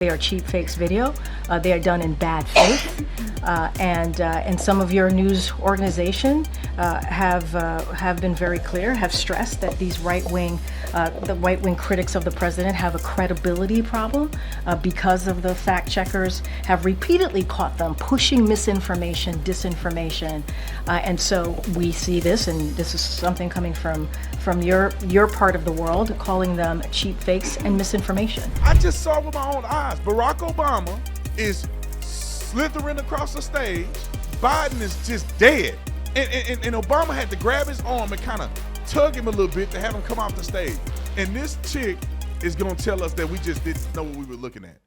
They are cheap fakes video. They are done in bad faith, and some of your news organization have been very clear, have stressed that these the right-wing critics of the president have a credibility problem because of the fact checkers have repeatedly caught them pushing misinformation, disinformation, and so we see this, and this is something coming from your part of the world, calling them cheap fakes and misinformation. I just saw with my own eyes, Barack Obama is slithering across the stage. Biden is just dead. And Obama had to grab his arm and kind of tug him a little bit to have him come off the stage. And this chick is going to tell us that we just didn't know what we were looking at.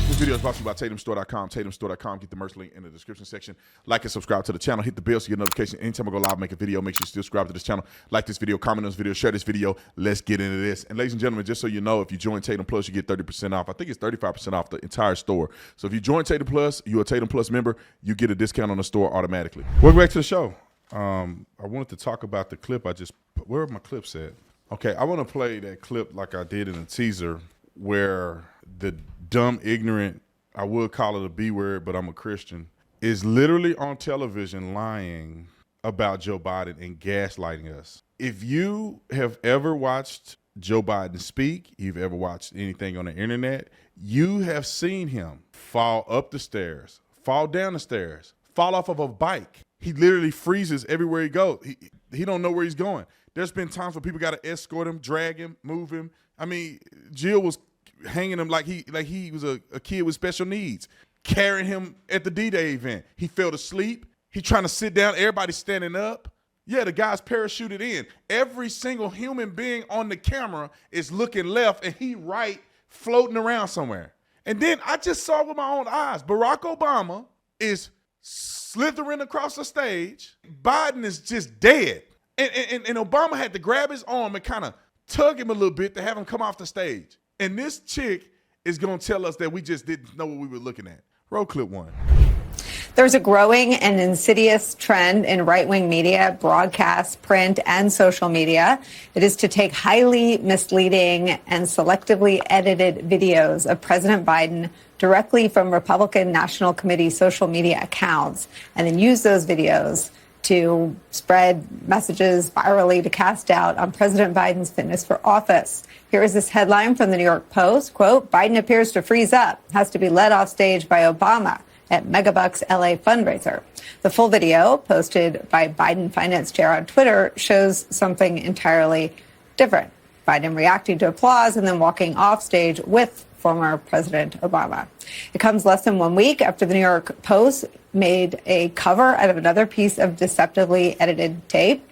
This video is brought to you by TatumStore.com. TatumStore.com. Get the merch link in the description section. Like and subscribe to the channel. Hit the bell so you get notification anytime I go live, make a video. Make sure you still subscribe to this channel. Like this video, comment on this video, share this video. Let's get into this. And ladies and gentlemen, just so you know, if you join Tatum Plus, you get 30% off. I think it's 35% off the entire store. So if you join Tatum Plus, you're a Tatum Plus member, you get a discount on the store automatically. Welcome back to the show. I wanted to talk about the clip where are my clips at? Okay, I want to play that clip like I did in the teaser where the dumb, ignorant, I would call it a B word, but I'm a Christian, is literally on television lying about Joe Biden and gaslighting us. If you have ever watched Joe Biden speak, you've ever watched anything on the internet, you have seen him fall up the stairs, fall down the stairs, fall off of a bike. He literally freezes everywhere he goes. He don't know where he's going. There's been times where people got to escort him, drag him, move him. I mean, Jill was hanging him like he was a kid with special needs, carrying him at the D-Day event. He fell asleep. He trying to sit down. Everybody's standing up. Yeah, the guy's parachuted in. Every single human being on the camera is looking left, and he right, floating around somewhere. And then I just saw with my own eyes, Barack Obama is slithering across the stage. Biden is just dead. And Obama had to grab his arm and kind of tug him a little bit to have him come off the stage. And this chick is going to tell us that we just didn't know what we were looking at. Roll clip one. There's a growing and insidious trend in right-wing media, broadcast, print, and social media. It is to take highly misleading and selectively edited videos of President Biden directly from Republican National Committee social media accounts and then use those videos to spread messages virally to cast doubt on President Biden's fitness for office. Here is this headline from the New York Post, quote, Biden appears to freeze up, has to be led off stage by Obama at Megabucks LA fundraiser. The full video posted by Biden finance chair on Twitter shows something entirely different. Biden reacting to applause and then walking off stage with former President Obama. It comes less than 1 week after the New York Post made a cover out of another piece of deceptively edited tape,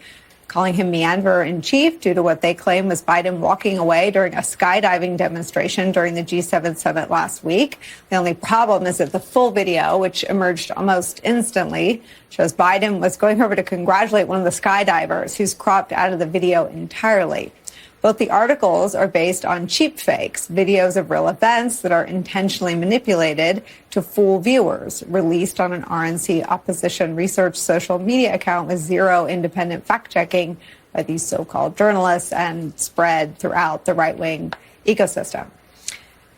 calling him meanderer-in-chief due to what they claim was Biden walking away during a skydiving demonstration during the G7 summit last week. The only problem is that the full video, which emerged almost instantly, shows Biden was going over to congratulate one of the skydivers who's cropped out of the video entirely. Both the articles are based on cheap fakes, videos of real events that are intentionally manipulated to fool viewers, released on an RNC opposition research social media account with zero independent fact-checking by these so-called journalists and spread throughout the right-wing ecosystem.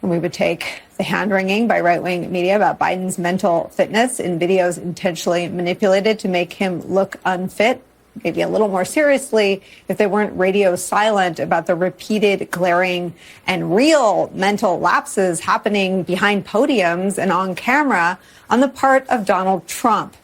And we would take the hand-wringing by right-wing media about Biden's mental fitness in videos intentionally manipulated to make him look unfit, maybe a little more seriously if they weren't radio silent about the repeated, glaring, and real mental lapses happening behind podiums and on camera on the part of Donald Trump.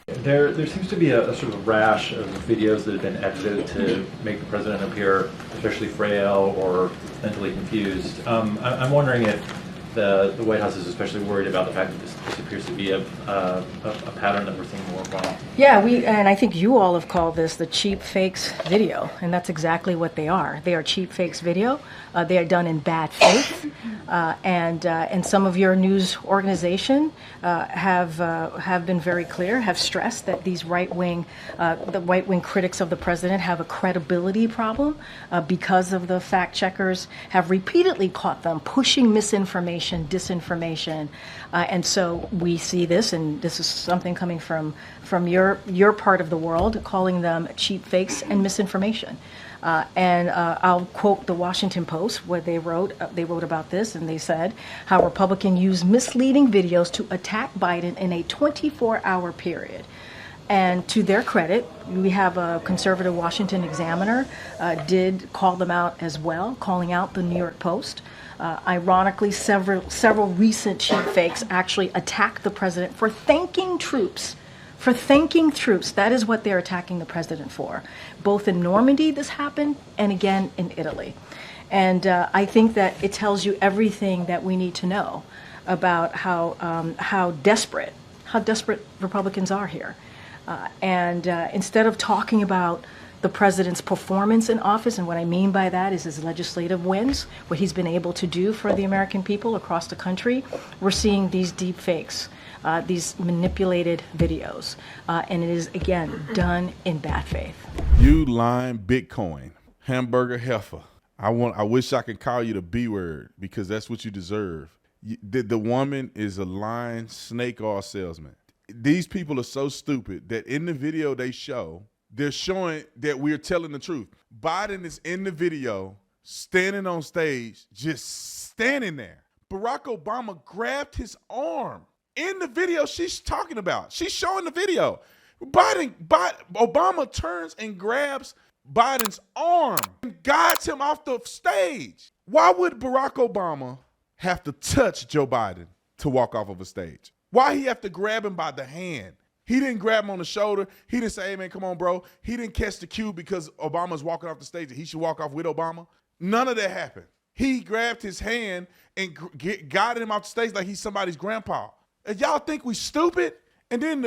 There seems to be a sort of rash of videos that have been edited to make the president appear especially frail or mentally confused. I'm wondering if the White House is especially worried about the fact that this appears to be a pattern that we're seeing more often. Yeah, and I think you all have called this the cheap fakes video, and that's exactly what they are. They are cheap fakes video. They are done in bad faith, and some of your news organization have been very clear, have stressed that these the right-wing critics of the president have a credibility problem because of the fact checkers have repeatedly caught them pushing misinformation, misinformation, disinformation. And so we see this, and this is something coming from your part of the world, calling them cheap fakes and misinformation. And I'll quote the Washington Post, where they wrote about this, and they said how Republicans use misleading videos to attack Biden in a 24-hour period. And to their credit, we have a conservative Washington Examiner did call them out as well, calling out the New York Post. Ironically, several recent cheap fakes actually attacked the president for thanking troops. For thanking troops. That is what they're attacking the president for. Both in Normandy this happened, and again in Italy. And I think that it tells you everything that we need to know about how desperate Republicans are here. And instead of talking about the president's performance in office, and what I mean by that is his legislative wins, what he's been able to do for the American people across the country, we're seeing these deep fakes, these manipulated videos. And it is, again, done in bad faith. You lying Bitcoin, hamburger heifer. I wish I could call you the B word, because that's what you deserve. The woman is a lying snake oil salesman. These people are so stupid that in the video they're showing that we're telling the truth. Biden is in the video, standing on stage, just standing there. Barack Obama grabbed his arm. In the video she's talking about, she's showing the video. Obama turns and grabs Biden's arm and guides him off the stage. Why would Barack Obama have to touch Joe Biden to walk off of a stage? Why he have to grab him by the hand? He didn't grab him on the shoulder. He didn't say, hey, man, come on, bro. He didn't catch the cue because Obama's walking off the stage and he should walk off with Obama. None of that happened. He grabbed his hand and guided him off the stage like he's somebody's grandpa. And y'all think we stupid? And then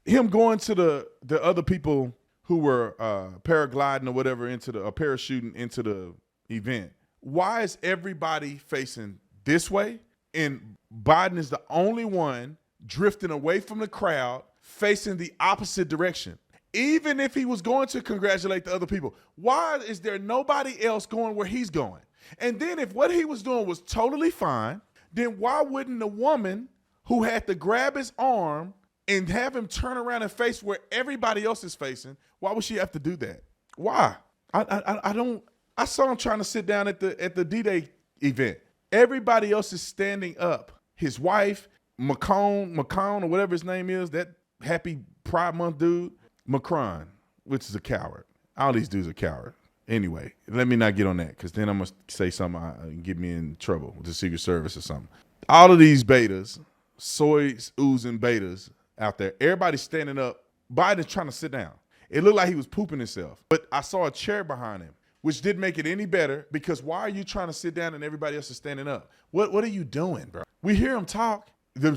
him going to the other people who were paragliding or whatever parachuting into the event. Why is everybody facing this way? And Biden is the only one drifting away from the crowd, facing the opposite direction. Even if he was going to congratulate the other people, why is there nobody else going where he's going? And then if what he was doing was totally fine, then why wouldn't the woman who had to grab his arm and have him turn around and face where everybody else is facing, why would she have to do that? Why? I saw him trying to sit down at the D-Day event. Everybody else is standing up. His wife, Macron, or whatever his name is, that happy Pride Month dude, Macron, which is a coward. All these dudes are coward. Anyway, let me not get on that, because then I'm going to say something and get me in trouble with the Secret Service or something. All of these betas, soys oozing betas out there, everybody's standing up. Biden's trying to sit down. It looked like he was pooping himself, but I saw a chair behind him, which didn't make it any better, because why are you trying to sit down and everybody else is standing up? What are you doing, bro? We hear him talk. You're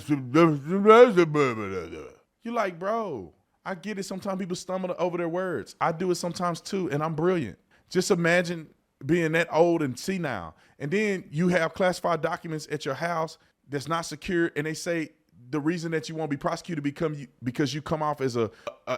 like, bro, I get it. Sometimes people stumble over their words. I do it sometimes too, and I'm brilliant. Just imagine being that old and senile, and then you have classified documents at your house that's not secure, and they say the reason that you won't be prosecuted because you come off as a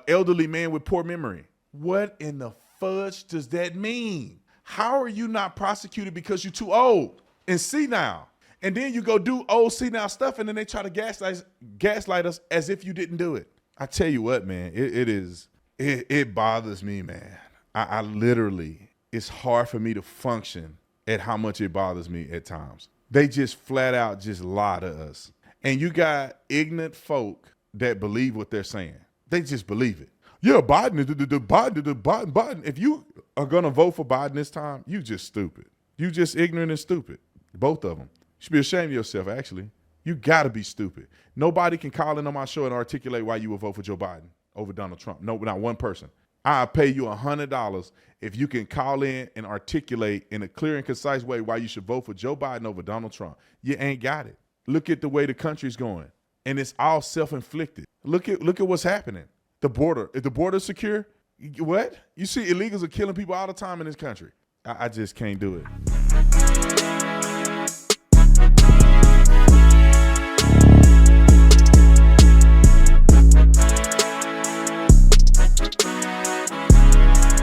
elderly man with poor memory. What in the fudge does that mean? How are you not prosecuted because you're too old and senile? And then you go do old senile stuff, and then they try to gaslight us as if you didn't do it. I tell you what, man, it bothers me, man. I literally, it's hard for me to function at how much it bothers me at times. They just flat out just lie to us. And you got ignorant folk that believe what they're saying. They just believe it. Yeah, Biden. If you are going to vote for Biden this time, you just stupid. You just ignorant and stupid. Both of them. You should be ashamed of yourself, actually. You got to be stupid. Nobody can call in on my show and articulate why you would vote for Joe Biden over Donald Trump. No, not one person. I'll pay you $100 if you can call in and articulate in a clear and concise way why you should vote for Joe Biden over Donald Trump. You ain't got it. Look at the way the country's going, and it's all self-inflicted. Look at what's happening. The border. Is the border secure? What? You see illegals are killing people all the time in this country. I just can't do it.